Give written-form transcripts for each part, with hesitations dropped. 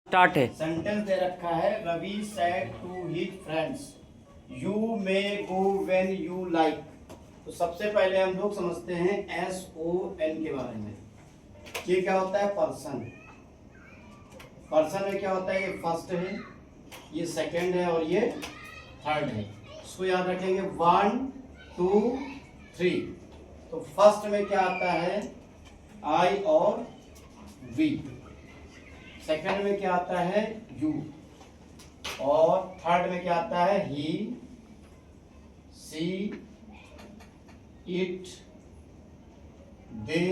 Start है। Sentence दे रखा है, Ravi said to his friends you may go when you like. तो सबसे पहले हम लोग समझते हैं SON के बारे में। ये क्या होता है? पर्सन। पर्सन में क्या होता है? ये फर्स्ट है, ये सेकंड है और ये थर्ड है। इसको याद रखेंगे 1 2 3। तो फर्स्ट में क्या आता है? I और V। सेकंड में क्या आता है? यू। और थर्ड में क्या आता है? ही, सी, इट, दे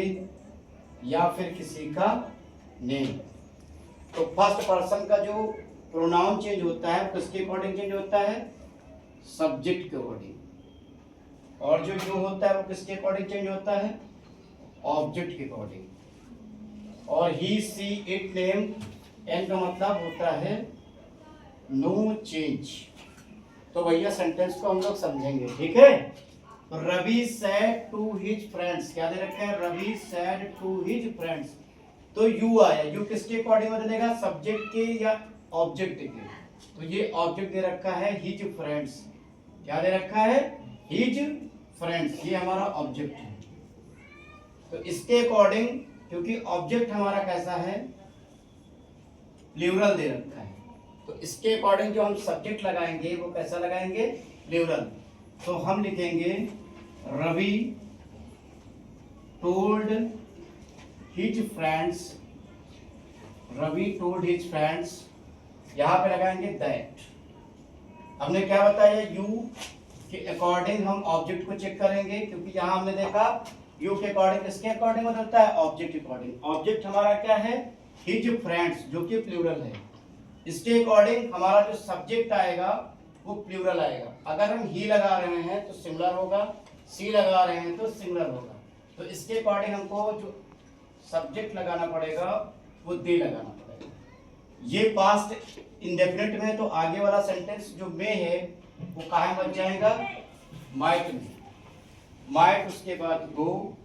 या फिर किसी का नेम। तो फर्स्ट पर्सन का जो प्रोनाउन चेंज होता है किसके अकॉर्डिंग चेंज होता है? सब्जेक्ट के अकॉर्डिंग। और जो यू होता है वो किसके अकॉर्डिंग चेंज होता है? ऑब्जेक्ट के अकॉर्डिंग। और ही, सी, इट, नेम, एन का मतलब होता है नो चेंज। तो भैया सेंटेंस को हम लोग समझेंगे, ठीक है। तो Ravi said to his friends, क्या दे रखा है? Ravi said to his friends. तो यू आया, यू किसके अकॉर्डिंग बदलेगा? सब्जेक्ट के या ऑब्जेक्ट के? तो ये ऑब्जेक्ट दे रखा है हिज फ्रेंड्स। क्या दे रखा है? हिज फ्रेंड्स, ये हमारा ऑब्जेक्ट है। तो इसके अकॉर्डिंग, क्योंकि ऑब्जेक्ट हमारा कैसा है? प्लूरल दे रखा है, तो इसके अकॉर्डिंग जो हम सब्जेक्ट लगाएंगे वो कैसा लगाएंगे? प्लूरल। तो हम लिखेंगे Ravi told his friends, Ravi told his friends, यहां पे लगाएंगे दैट। हमने क्या बताया? यू के अकॉर्डिंग हम ऑब्जेक्ट को चेक करेंगे, क्योंकि यहां हमने देखा यू के अकॉर्डिंग किसके अकॉर्डिंग बदलता है? ऑब्जेक्ट के अकॉर्डिंग। ऑब्जेक्ट हमारा क्या है? हिज फ्रेंड्स, जो कि प्लूरल है। इसके अकॉर्डिंग हमारा जो सब्जेक्ट आएगा वो प्लूरल आएगा। अगर हम ही लगा रहे हैं तो सिंगुलर होगा, सी लगा रहे हैं तो सिंगुलर होगा। तो इसके अकॉर्डिंग हमको जो सब्जेक्ट लगाना पड़ेगा वो दे लगाना पड़ेगा। ये पास्ट इंडेफिनिट में, तो आगे वाला सेंटेंस जो में है वो कहाँ बच जाएगा? माइट में। माइट, उसके बाद गो,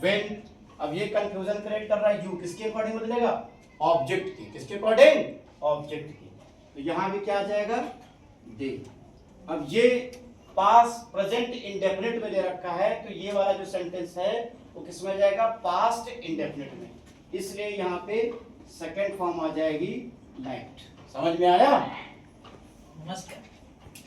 व्हेन। अब ये कंफ्यूजन क्रिएट कर रहा है, यू किसके अकॉर्डिंग बदलेगा? ऑब्जेक्ट की। किसके अकॉर्डिंग? ऑब्जेक्ट की। तो यहां भी क्या आ जाएगा? दे। अब ये पास्ट प्रेजेंट इंडेफिनिट में दे रखा है, तो ये वाला जो सेंटेंस है वो किस में जाएगा? पास्ट इंडेफिनिट में। इसलिए यहां पे सेकंड फॉर्म आ जाएगी लाइट। समझ में आया? नमस्कार।